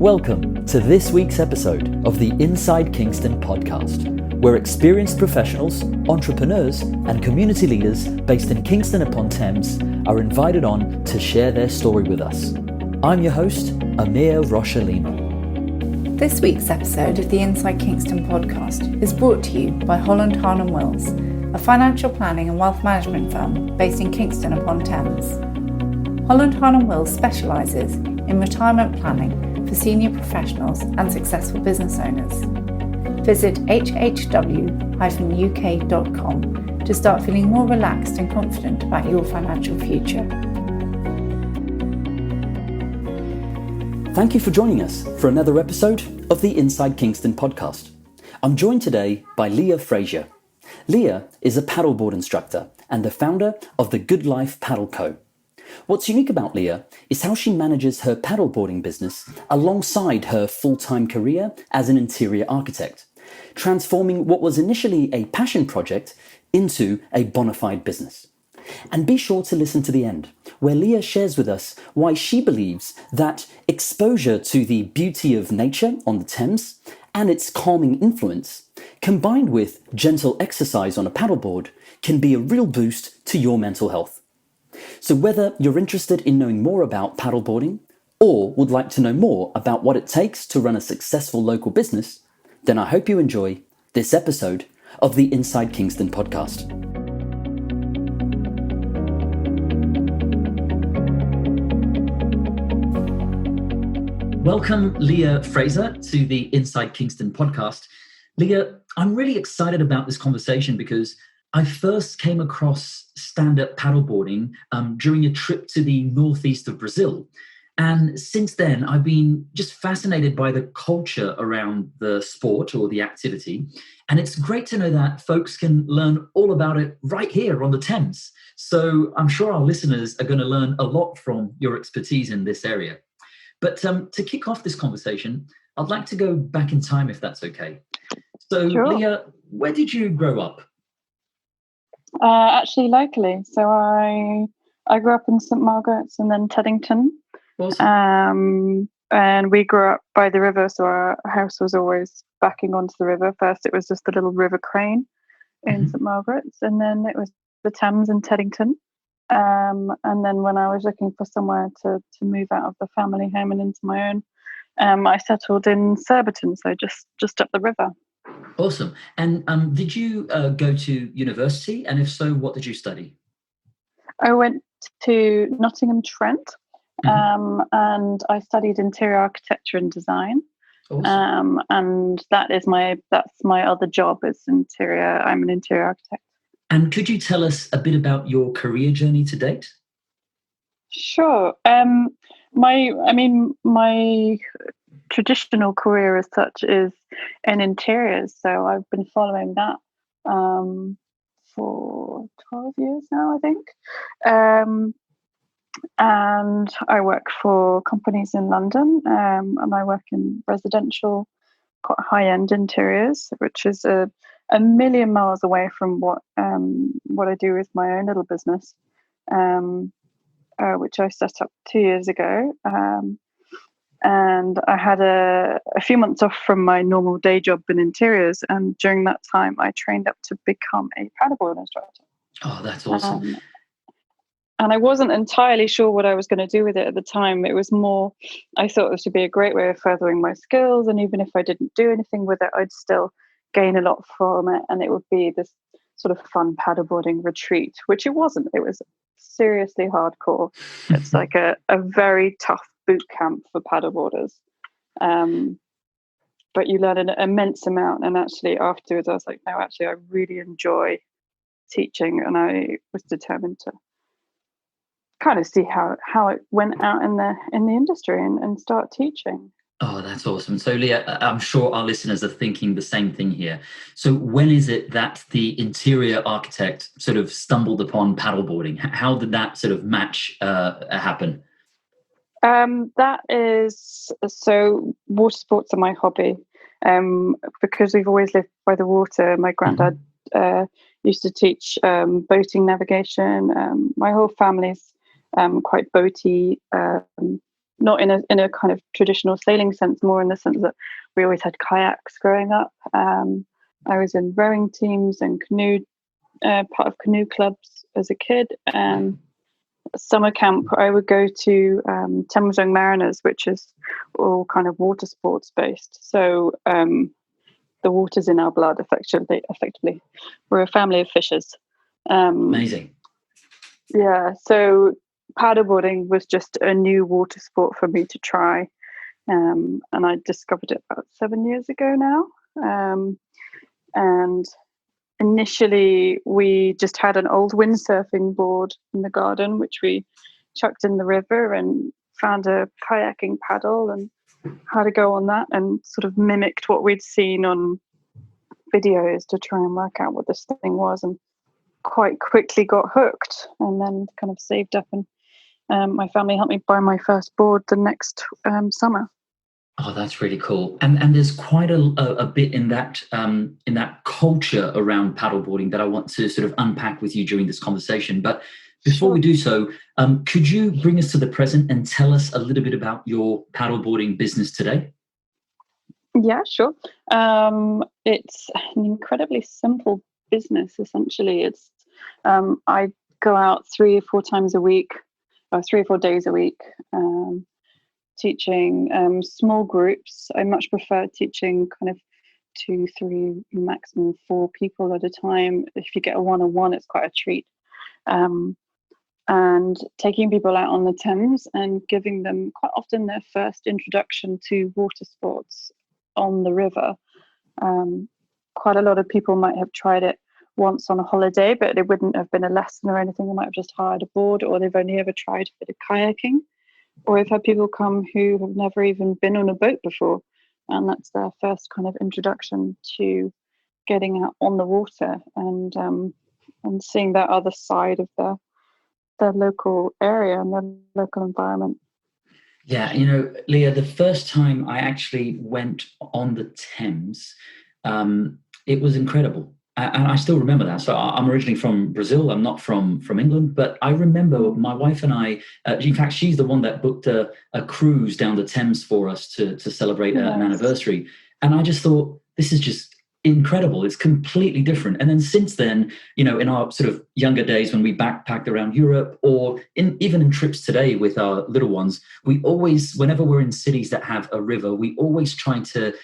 Welcome to this week's episode of the Inside Kingston Podcast, where experienced professionals, entrepreneurs, and community leaders based in Kingston upon Thames are invited on to share their story with us. I'm your host, Amir Rochalina. This week's episode of the Inside Kingston Podcast is brought to you by Holland Harnham Wills, a financial planning and wealth management firm based in Kingston upon Thames. Holland Harnham Wills specialises in retirement planning for senior professionals and successful business owners. Visit hhw-uk.com to start feeling more relaxed and confident about your financial future. Thank you for joining us for another episode of the Inside Kingston Podcast. I'm joined today by Leah Fraser. Leah is a paddleboard instructor and the founder of the Good Life Paddle Co. What's unique about Leah is how she manages her paddleboarding business alongside her full-time career as an interior architect, transforming what was initially a passion project into a bona fide business. And be sure to listen to the end, where Leah shares with us why she believes that exposure to the beauty of nature on the Thames and its calming influence, combined with gentle exercise on a paddleboard, can be a real boost to your mental health. So whether you're interested in knowing more about paddleboarding or would like to know more about what it takes to run a successful local business, then I hope you enjoy this episode of the Inside Kingston Podcast. Welcome, Leah Fraser, to the Inside Kingston Podcast. Leah, I'm really excited about this conversation because I first came across stand-up paddleboarding during a trip to the northeast of Brazil. And since then, I've been just fascinated by the culture around the sport or the activity. And it's great to know that folks can learn all about it right here on the Thames. So I'm sure our listeners are going to learn a lot from your expertise in this area. But to kick off this conversation, I'd like to go back in time, if that's okay. So, sure. Leah, where did you grow up? Actually, locally. So I grew up in St Margaret's and then Teddington. Awesome. And we grew up by the river, so our house was always backing onto the river. First, it was just a little river crane in St Margaret's, and then it was the Thames in Teddington. And then when I was looking for somewhere to move out of the family home and into my own, I settled in Surbiton, so just up the river. Awesome. And did you go to university? And if so, what did you study? I went to Nottingham Trent, and I studied interior architecture and design. Awesome. And that's my other job is interior. I'm an interior architect. And could you tell us a bit about your career journey to date? Sure. My traditional career as such is in interiors, so I've been following that for 12 years now, I think. And I work for companies in London, and I work in residential, quite high-end interiors, which is a million miles away from what I do with my own little business, which I set up 2 years ago. And I had a few months off from my normal day job in interiors, and during that time I trained up to become a paddleboard instructor. Oh, that's awesome. And I wasn't entirely sure what I was going to do with it at the time. It was more, I thought it would be a great way of furthering my skills, and even if I didn't do anything with it, I'd still gain a lot from it, and it would be this sort of fun paddleboarding retreat, which it wasn't. It was seriously hardcore. It's like a very tough boot camp for paddleboarders, but you learn an immense amount. And actually afterwards I was like, no, actually I really enjoy teaching, and I was determined to kind of see how it went out in the industry and start teaching. Oh, that's awesome. So Leah, I'm sure our listeners are thinking the same thing here. So when is it that the interior architect sort of stumbled upon paddleboarding? How did that sort of match happen? That is, so water sports are my hobby. Because we've always lived by the water, my granddad used to teach boating navigation. My whole family's quite boaty. not in a kind of traditional sailing sense, more in the sense that we always had kayaks growing up. I was in rowing teams and part of canoe clubs as a kid. Summer camp, I would go to Thames Young Mariners, which is all kind of water sports based. So the water's in our blood, effectively. We're a family of fishers. Amazing. Yeah, so paddleboarding was just a new water sport for me to try. And I discovered it about 7 years ago now. And initially, we just had an old windsurfing board in the garden, which we chucked in the river and found a kayaking paddle and how to go on that, and sort of mimicked what we'd seen on videos to try and work out what this thing was, and quite quickly got hooked, and then kind of saved up, and my family helped me buy my first board the next summer. Oh, that's really cool. And there's quite a bit in that culture around paddleboarding that I want to sort of unpack with you during this conversation. But before we do so, could you bring us to the present and tell us a little bit about your paddleboarding business today? Yeah, sure. It's an incredibly simple business, essentially. It's I go out 3 or 4 times a week, or 3 or 4 days a week, teaching small groups. I much prefer teaching kind of 2, 3, maximum 4 people at a time. If you get a one-on-one, it's quite a treat. And taking people out on the Thames and giving them quite often their first introduction to water sports on the river. Quite a lot of people might have tried it once on a holiday, but it wouldn't have been a lesson or anything. They might have just hired a board, or they've only ever tried a bit of kayaking. Or I've had people come who have never even been on a boat before, and that's their first kind of introduction to getting out on the water and seeing that other side of their local area and their local environment. Yeah, Leah, the first time I actually went on the Thames, it was incredible. And I still remember that. So I'm originally from Brazil. I'm not from England, but I remember my wife and I, in fact, she's the one that booked a cruise down the Thames for us to celebrate an anniversary. And I just thought, this is just incredible. It's completely different. And then since then, in our sort of younger days when we backpacked around Europe, or even in trips today with our little ones, we always, whenever we're in cities that have a river, we always try to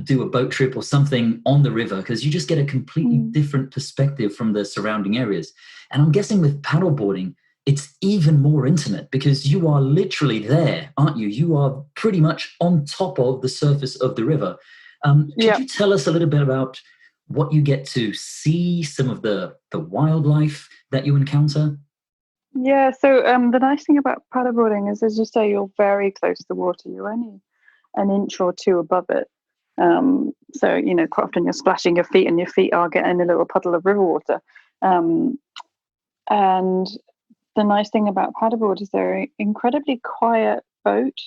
do a boat trip or something on the river, because you just get a completely different perspective from the surrounding areas. And I'm guessing with paddleboarding, it's even more intimate because you are literally there, aren't you? You are pretty much on top of the surface of the river. Could you tell us a little bit about what you get to see, some of the wildlife that you encounter? Yeah, so the nice thing about paddleboarding is, as you say, you're very close to the water. You're only an inch or 2 above it. So, quite often you're splashing your feet and your feet are getting a little puddle of river water. And the nice thing about paddleboard is they're an incredibly quiet boat.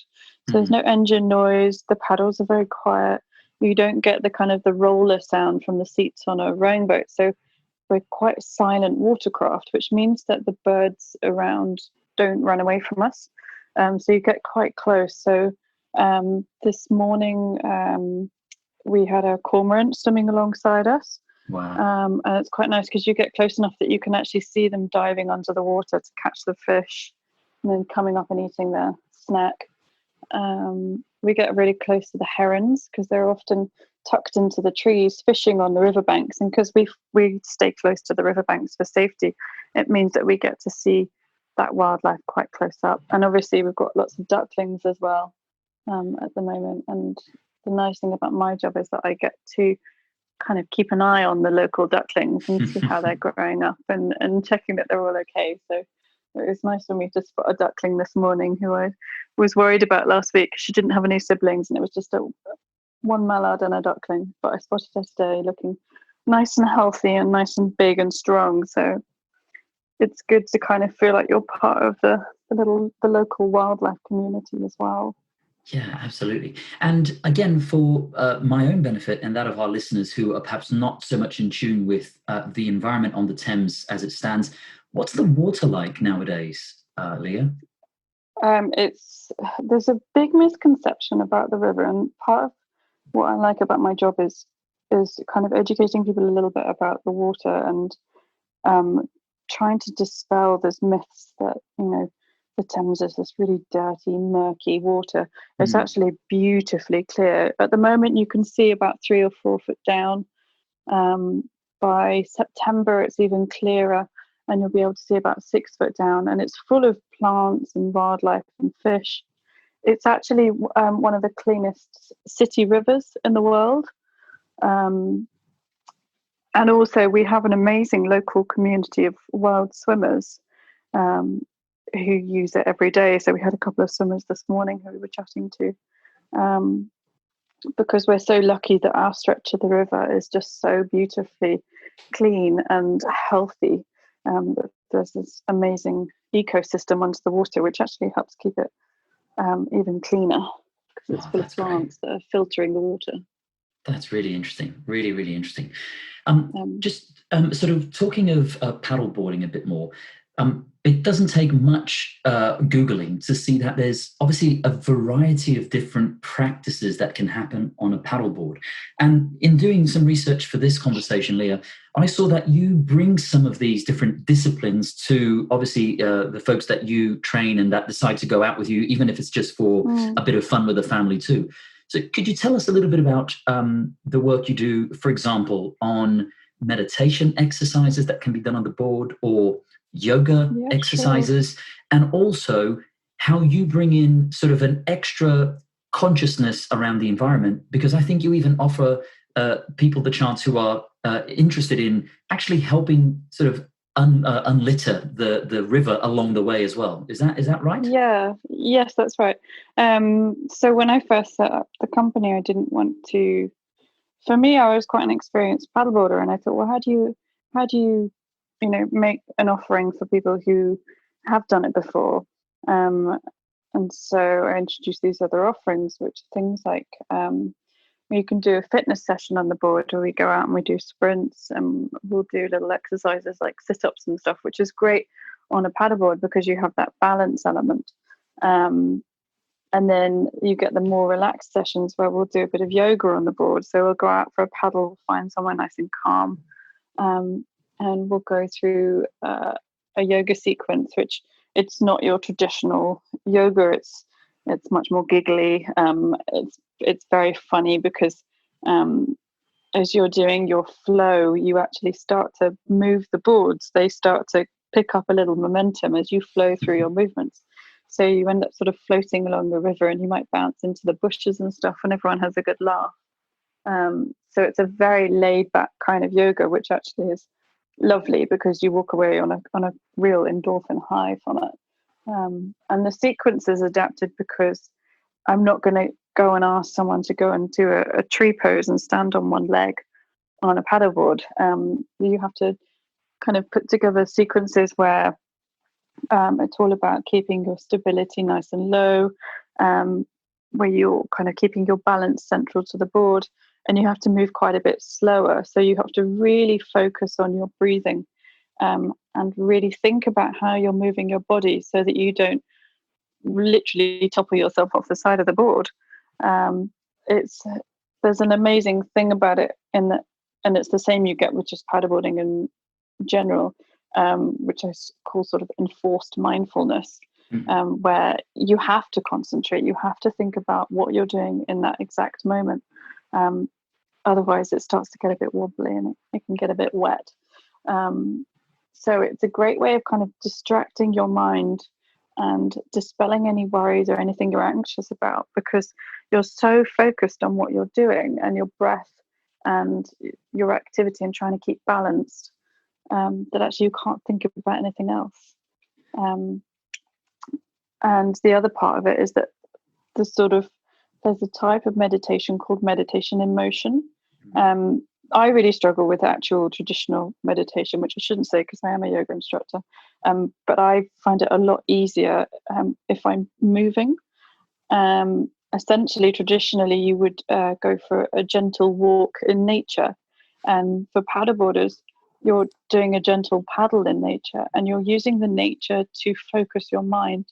So there's no engine noise. The paddles are very quiet. You don't get the kind of the roller sound from the seats on a rowing boat. So we're quite silent watercraft, which means that the birds around don't run away from us. So you get quite close. So this morning we had a cormorant swimming alongside us. Wow. And it's quite nice because you get close enough that you can actually see them diving under the water to catch the fish and then coming up and eating their snack. We get really close to the herons because they're often tucked into the trees fishing on the riverbanks, and because we stay close to the riverbanks for safety, it means that we get to see that wildlife quite close up. And obviously we've got lots of ducklings as well at the moment, and the nice thing about my job is that I get to kind of keep an eye on the local ducklings and see how they're growing up and checking that they're all okay. So it was nice for me to spot a duckling this morning who I was worried about last week. She didn't have any siblings and it was just one mallard and a duckling, but I spotted her today looking nice and healthy and nice and big and strong. So it's good to kind of feel like you're part of the local wildlife community as well. Yeah, absolutely. And again, for my own benefit and that of our listeners who are perhaps not so much in tune with the environment on the Thames as it stands, what's the water like nowadays, Leah? There's a big misconception about the river, and part of what I like about my job is kind of educating people a little bit about the water, and trying to dispel those myths that, the Thames is this really dirty, murky water. It's actually beautifully clear. At the moment, you can see about 3 or 4 foot down. By September, it's even clearer, and you'll be able to see about 6 foot down. And it's full of plants and wildlife and fish. It's actually one of the cleanest city rivers in the world. And also, we have an amazing local community of wild swimmers who use it every day. So we had a couple of swimmers this morning who we were chatting to, because we're so lucky that our stretch of the river is just so beautifully clean and healthy. There's this amazing ecosystem under the water, which actually helps keep it even cleaner, because it's full of plants that are filtering the water. That's really interesting. Really, really interesting. Just sort of talking of paddleboarding a bit more, it doesn't take much Googling to see that there's obviously a variety of different practices that can happen on a paddleboard. And in doing some research for this conversation, Leah, I saw that you bring some of these different disciplines to obviously the folks that you train and that decide to go out with you, even if it's just for a bit of fun with the family too. So could you tell us a little bit about the work you do, for example, on meditation exercises that can be done on the board, or yoga exercises, and also how you bring in sort of an extra consciousness around the environment? Because I think you even offer people the chance who are interested in actually helping sort of unlitter the river along the way as well. Is that right? Yes, that's right. So when I first set up the company, I didn't want to. For me, I was quite an experienced paddleboarder, and I thought, well, how do you make an offering for people who have done it before? And so I introduced these other offerings, which are things like you can do a fitness session on the board, or we go out and we do sprints, and we'll do little exercises like sit-ups and stuff, which is great on a paddleboard because you have that balance element. And then you get the more relaxed sessions where we'll do a bit of yoga on the board. So we'll go out for a paddle, find somewhere nice and calm, and we'll go through a yoga sequence, which it's not your traditional yoga. It's much more giggly. It's very funny because as you're doing your flow, you actually start to move the boards. They start to pick up a little momentum as you flow through your movements. So you end up sort of floating along the river, and you might bounce into the bushes and stuff, and everyone has a good laugh. So it's a very laid back kind of yoga, which actually is lovely because you walk away on a real endorphin high from it. And the sequence is adapted because I'm not going to go and ask someone to go and do a tree pose and stand on one leg on a paddleboard. You have to kind of put together sequences where it's all about keeping your stability nice and low, where you're kind of keeping your balance central to the board, and you have to move quite a bit slower. So you have to really focus on your breathing, and really think about how you're moving your body so that you don't literally topple yourself off the side of the board. There's an amazing thing about it in that, and it's the same you get with just paddleboarding in general, which I call sort of enforced mindfulness, where you have to concentrate, you have to think about what you're doing in that exact moment. Otherwise it starts to get a bit wobbly and it can get a bit wet. So it's a great way of kind of distracting your mind and dispelling any worries or anything you're anxious about, because you're so focused on what you're doing and your breath and your activity and trying to keep balanced, that actually you can't think about anything else. And the other part of it is that there's a type of meditation called meditation in motion. I really struggle with actual traditional meditation, which I shouldn't say because I am a yoga instructor, but I find it a lot easier if I'm moving. Essentially, traditionally, you would go for a gentle walk in nature, and for paddleboarders, you're doing a gentle paddle in nature, and you're using the nature to focus your mind.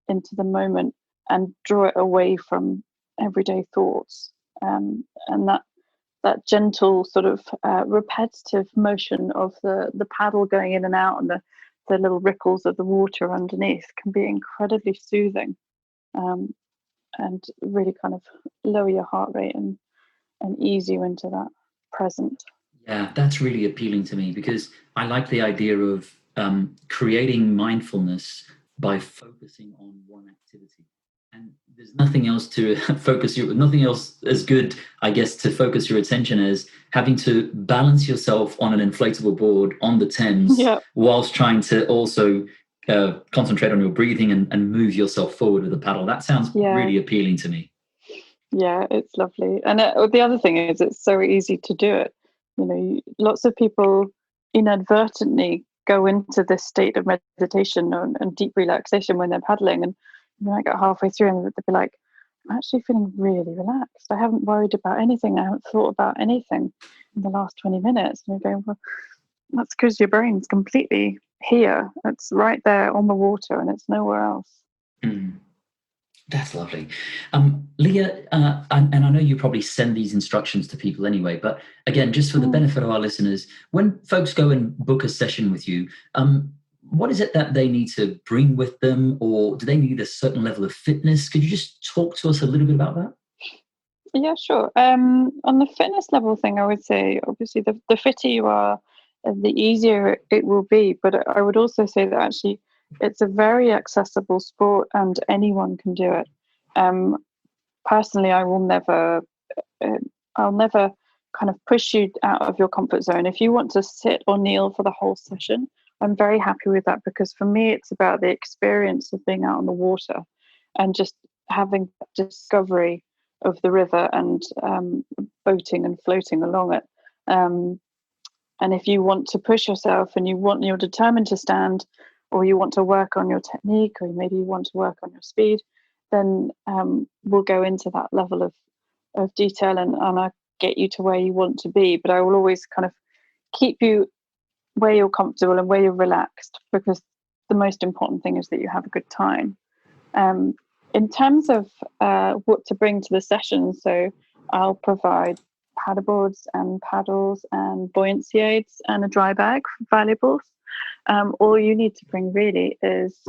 into the moment and draw it away from everyday thoughts. And that gentle sort of repetitive motion of the paddle going in and out, and the little ripples of the water underneath can be incredibly soothing, and really kind of lower your heart rate and ease you into that present. Yeah, that's really appealing to me, because I like the idea of creating mindfulness by focusing on one activity. And there's nothing else to nothing else as good, I guess, to focus your attention as having to balance yourself on an inflatable board on the Thames, Yep. whilst trying to also concentrate on your breathing and move yourself forward with a paddle. That sounds really appealing to me. Yeah, it's lovely. And the other thing is, it's so easy to do it. Lots of people inadvertently go into this state of meditation and deep relaxation when they're paddling, and then I get halfway through and they'll be like, I'm actually feeling really relaxed. I haven't worried about anything. I haven't thought about anything in the last 20 minutes. And you're going, well, that's because your brain's completely here. It's right there on the water and it's nowhere else. Mm. That's lovely. Leah, and I know you probably send these instructions to people anyway, but again, just for the benefit of our listeners, when folks go and book a session with you, what is it that they need to bring with them, or do they need a certain level of fitness? Could you just talk to us a little bit about that? Yeah, sure. On the fitness level thing, I would say, obviously, the fitter you are, the easier it will be. But I would also say that actually it's a very accessible sport and anyone can do it. Personally, I'll never kind of push you out of your comfort zone. If you want to sit or kneel for the whole session, I'm very happy with that, because for me, it's about the experience of being out on the water and just having discovery of the river and boating and floating along it. And if you want to push yourself and you're determined to stand, or you want to work on your technique, or maybe you want to work on your speed, then we'll go into that level of detail and I'll get you to where you want to be. But I will always kind of keep you where you're comfortable and where you're relaxed, because the most important thing is that you have a good time. In terms of what to bring to the session, so I'll provide paddleboards and paddles and buoyancy aids and a dry bag for valuables. All you need to bring really is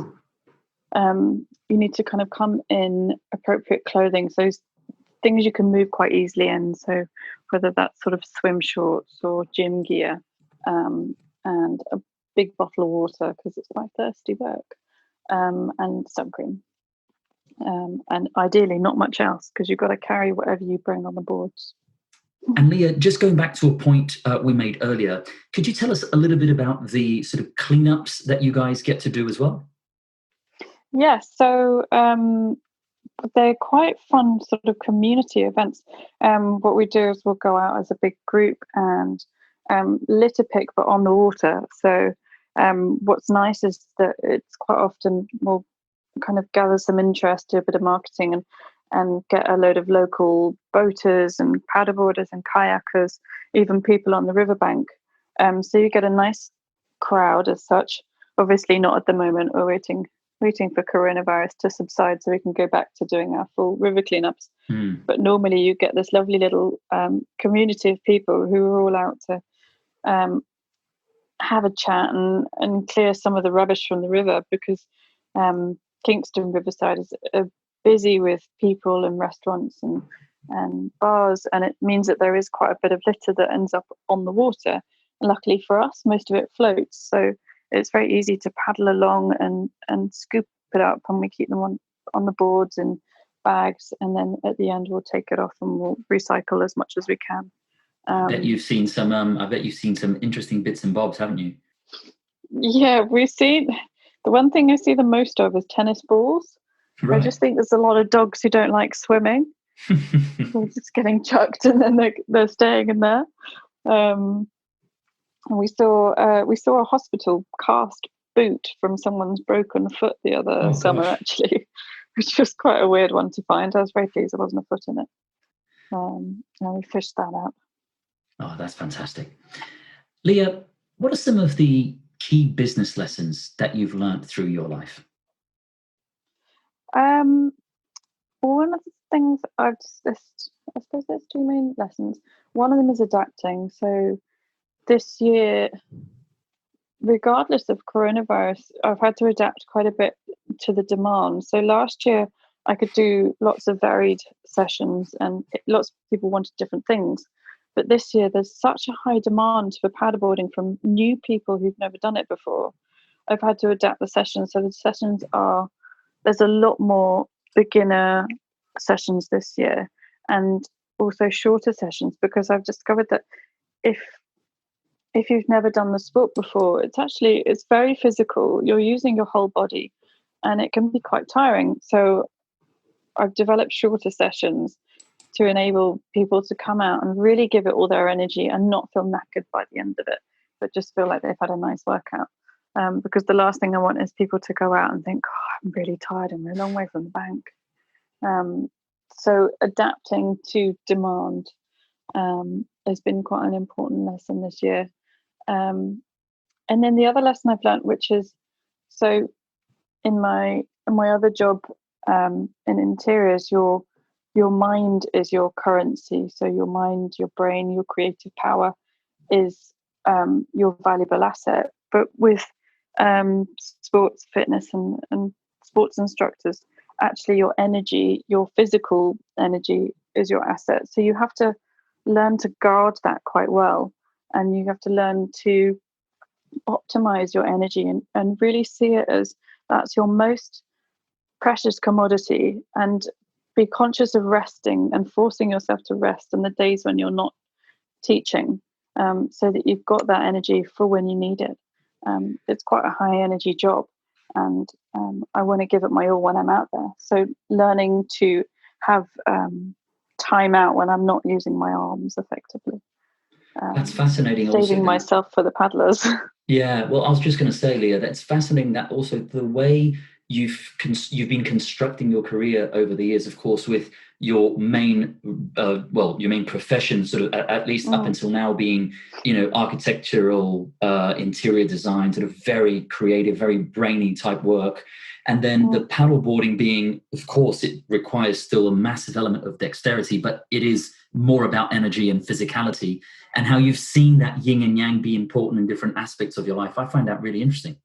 you need to kind of come in appropriate clothing, so things you can move quite easily in. So whether that's sort of swim shorts or gym gear, and a big bottle of water because it's quite thirsty work, and sun cream. And ideally not much else, because you've got to carry whatever you bring on the boards. And Leah, just going back to a point we made earlier, could you tell us a little bit about the sort of cleanups that you guys get to do as well? Yes, so they're quite fun sort of community events. What we do is we'll go out as a big group and litter pick, but on the water. So what's nice is that it's quite often we'll kind of gather some interest, do a bit of marketing, and get a load of local boaters and paddleboarders and kayakers, even people on the riverbank. So you get a nice crowd as such. Obviously not at the moment. We're waiting for coronavirus to subside so we can go back to doing our full river cleanups. But normally you get this lovely little community of people who are all out to have a chat and clear some of the rubbish from the river, because Kingston Riverside is busy with people and restaurants and bars, and it means that there is quite a bit of litter that ends up on the water. And luckily for us, most of it floats, so it's very easy to paddle along and scoop it up, and we keep them on the boards and bags, and then at the end we'll take it off and we'll recycle as much as we can. I bet you've seen some interesting bits and bobs, haven't you? Yeah, we've seen. The one thing I see the most of is tennis balls. Right. I just think there's a lot of dogs who don't like swimming. They're just getting chucked and then they're staying in there. And we saw a hospital cast boot from someone's broken foot the other summer, actually, which was quite a weird one to find. I was very pleased there wasn't a foot in it. And we fished that out. Oh, that's fantastic. Leah, what are some of the key business lessons that you've learned through your life? One of the things I suppose there's two main lessons. One of them is adapting. So this year, regardless of coronavirus, I've had to adapt quite a bit to the demand. So last year, I could do lots of varied sessions, and lots of people wanted different things. But this year, there's such a high demand for paddleboarding from new people who've never done it before. I've had to adapt the sessions. So the sessions there's a lot more beginner sessions this year, and also shorter sessions, because I've discovered that if you've never done the sport before, it's very physical. You're using your whole body, and it can be quite tiring. So I've developed shorter sessions to enable people to come out and really give it all their energy and not feel knackered by the end of it, but just feel like they've had a nice workout. Because the last thing I want is people to go out and think, oh, I'm really tired and we're a long way from the bank. So adapting to demand has been quite an important lesson this year. And then the other lesson I've learned, which is, so in my other job in interiors, your mind is your currency. So your mind, your brain, your creative power is your valuable asset. But with sports fitness and sports instructors, actually your energy, your physical energy is your asset. So you have to learn to guard that quite well, and you have to learn to optimize your energy and really see it as that's your most precious commodity, and be conscious of resting and forcing yourself to rest on the days when you're not teaching, so that you've got that energy for when you need it. It's quite a high energy job, and I want to give it my all when I'm out there. So learning to have time out when I'm not using my arms effectively. That's fascinating. Saving myself for the paddlers. Yeah, well, I was just going to say, Leah, that's fascinating that also the way you've been constructing your career over the years, of course, with your main your main profession, sort of at least up until now, being architectural, interior design, sort of very creative, very brainy type work, and then the paddleboarding being, of course, it requires still a massive element of dexterity, but it is more about energy and physicality, and how you've seen that yin and yang be important in different aspects of your life. I find that really interesting.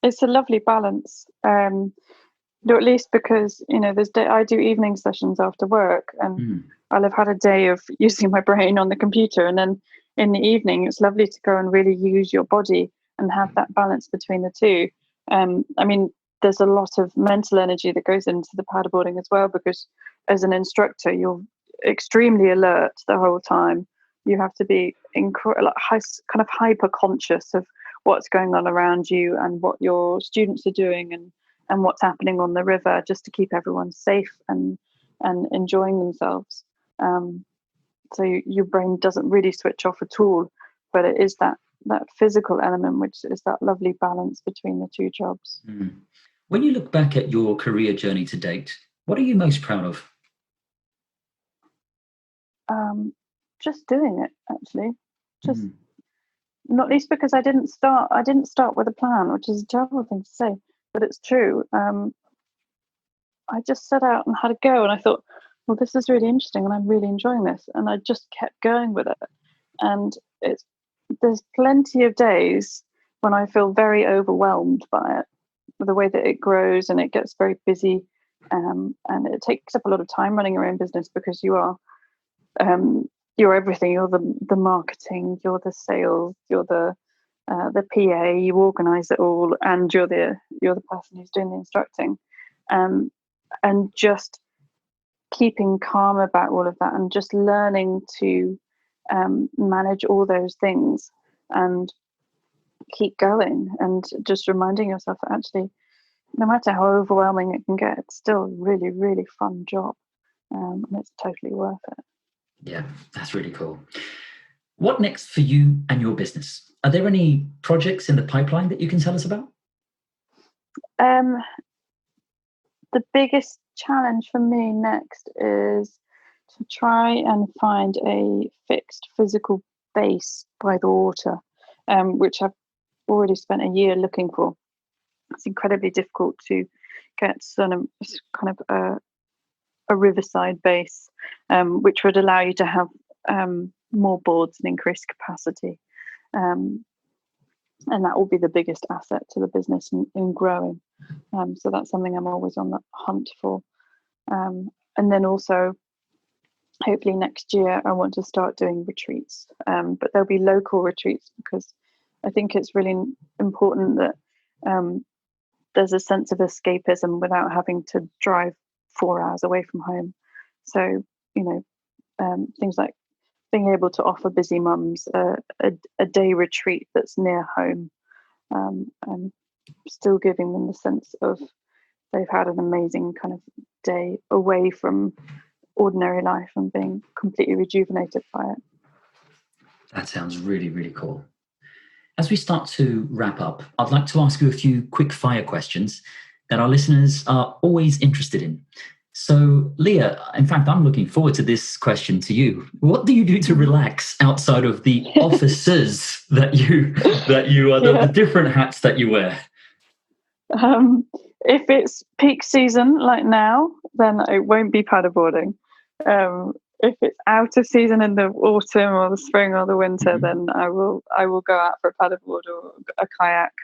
It's a lovely balance, or at least because I do evening sessions after work, and I'll have had a day of using my brain on the computer, and then in the evening it's lovely to go and really use your body and have that balance between the two. I mean, there's a lot of mental energy that goes into the paddleboarding as well, because as an instructor you're extremely alert the whole time. You have to be kind of hyper conscious of what's going on around you and what your students are doing and what's happening on the river, just to keep everyone safe and enjoying themselves. So your brain doesn't really switch off at all, but it is that physical element, which is that lovely balance between the two jobs. When you look back at your career journey to date, what are you most proud of? Just doing it, actually. Just not least because I didn't start with a plan, which is a terrible thing to say, but it's true. I just set out and had a go, and I thought, well, this is really interesting and I'm really enjoying this, and I just kept going with it. And there's plenty of days when I feel very overwhelmed by it, the way that it grows and it gets very busy, and it takes up a lot of time running your own business, because you're everything. You're the marketing, you're the sales, you're the PA. You organise it all, and you're the person who's doing the instructing, and just keeping calm about all of that, and just learning to manage all those things and keep going, and just reminding yourself that actually, no matter how overwhelming it can get, it's still a really, really fun job, and it's totally worth it. Yeah, that's really cool. What next for you and your business? Are there any projects in the pipeline that you can tell us about? The biggest challenge for me next is to try and find a fixed physical base by the water, which I've already spent a year looking for. It's incredibly difficult to gets kind of a riverside base, which would allow you to have more boards and increased capacity. And that will be the biggest asset to the business in growing. So that's something I'm always on the hunt for. And then also, hopefully next year, I want to start doing retreats. But there'll be local retreats, because I think it's really important that there's a sense of escapism without having to drive 4 hours away from home. So, things like being able to offer busy mums a day retreat that's near home, and still giving them the sense of they've had an amazing kind of day away from ordinary life and being completely rejuvenated by it. That sounds really, really cool. As we start to wrap up, I'd like to ask you a few quick fire questions that our listeners are always interested in. So, Leah, in fact, I'm looking forward to this question to you. What do you do to relax outside of the offices that you are, the different hats that you wear? If it's peak season like now, then it won't be paddleboarding. If it's out of season in the autumn or the spring or the winter, then I will go out for a paddleboard or a kayak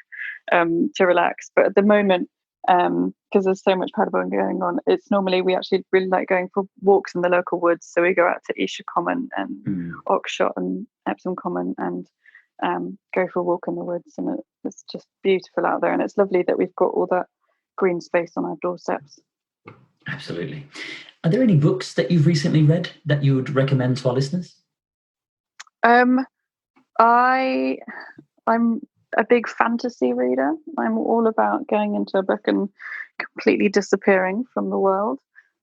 to relax. But at the moment, because there's so much paddleboarding going on, it's normally we actually really like going for walks in the local woods. So we go out to Esher Common and Oxshott and Epsom Common and go for a walk in the woods, and it's just beautiful out there, and it's lovely that we've got all that green space on our doorsteps. Absolutely. Are there any books that you've recently read that you would recommend to our listeners? I'm a big fantasy reader. I'm all about going into a book and completely disappearing from the world.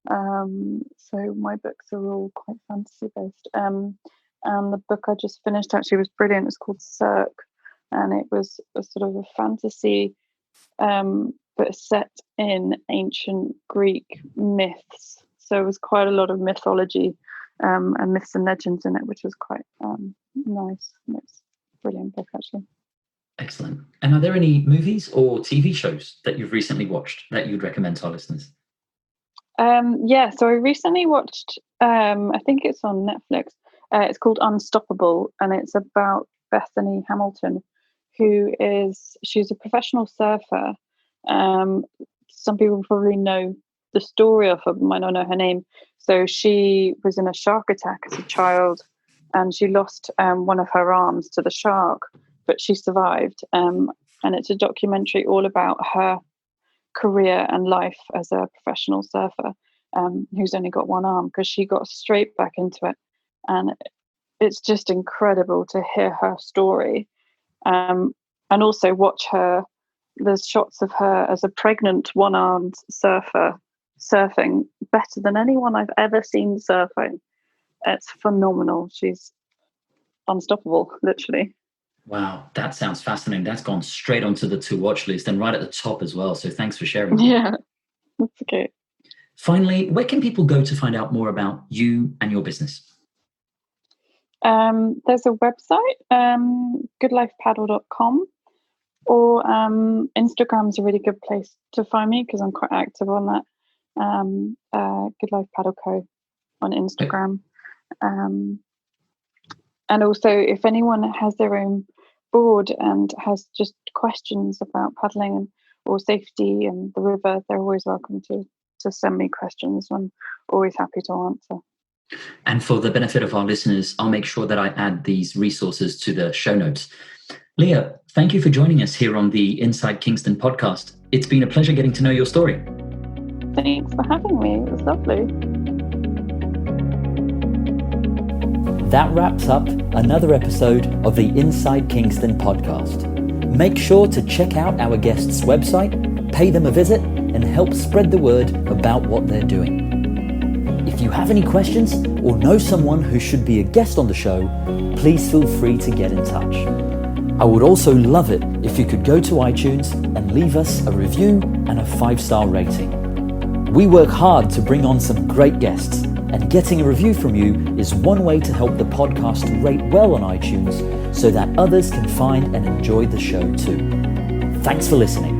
So my books are all quite fantasy based. And the book I just finished actually was brilliant. It's called Cirque, and it was a sort of a fantasy, but set in ancient Greek myths. So it was quite a lot of mythology and myths and legends in it, which was quite nice. And it's a brilliant book, actually. Excellent. And are there any movies or TV shows that you've recently watched that you'd recommend to our listeners? So I recently watched, I think it's on Netflix, it's called Unstoppable, and it's about Bethany Hamilton, she's a professional surfer. Some people probably know the story of her, might not know her name. So she was in a shark attack as a child, and she lost one of her arms to the shark, but she survived. And it's a documentary all about her career and life as a professional surfer, who's only got one arm, because she got straight back into it. And it's just incredible to hear her story, and also watch her. There's shots of her as a pregnant one-armed surfer surfing better than anyone I've ever seen surfing. It's phenomenal. She's unstoppable, literally. Wow, that sounds fascinating. That's gone straight onto the to watch list and right at the top as well. So thanks for sharing. Yeah, that's okay. Finally, where can people go to find out more about you and your business? There's a website, goodlifepaddle.com, or Instagram's a really good place to find me because I'm quite active on that. Good Life Paddle Co. on Instagram. And also, if anyone has their own board and has just questions about paddling or safety and the river, they're always welcome to send me questions. I'm always happy to answer. And for the benefit of our listeners, I'll make sure that I add these resources to the show notes. Leah, thank you for joining us here on the Inside Kingston podcast. It's been a pleasure getting to know your story. Thanks for having me. It was lovely. That wraps up another episode of the Inside Kingston podcast. Make sure to check out our guests' website, pay them a visit, and help spread the word about what they're doing. If you have any questions or know someone who should be a guest on the show, please feel free to get in touch. I would also love it if you could go to iTunes and leave us a review and a 5-star rating. We work hard to bring on some great guests, and getting a review from you is one way to help the podcast rate well on iTunes so that others can find and enjoy the show too. Thanks for listening.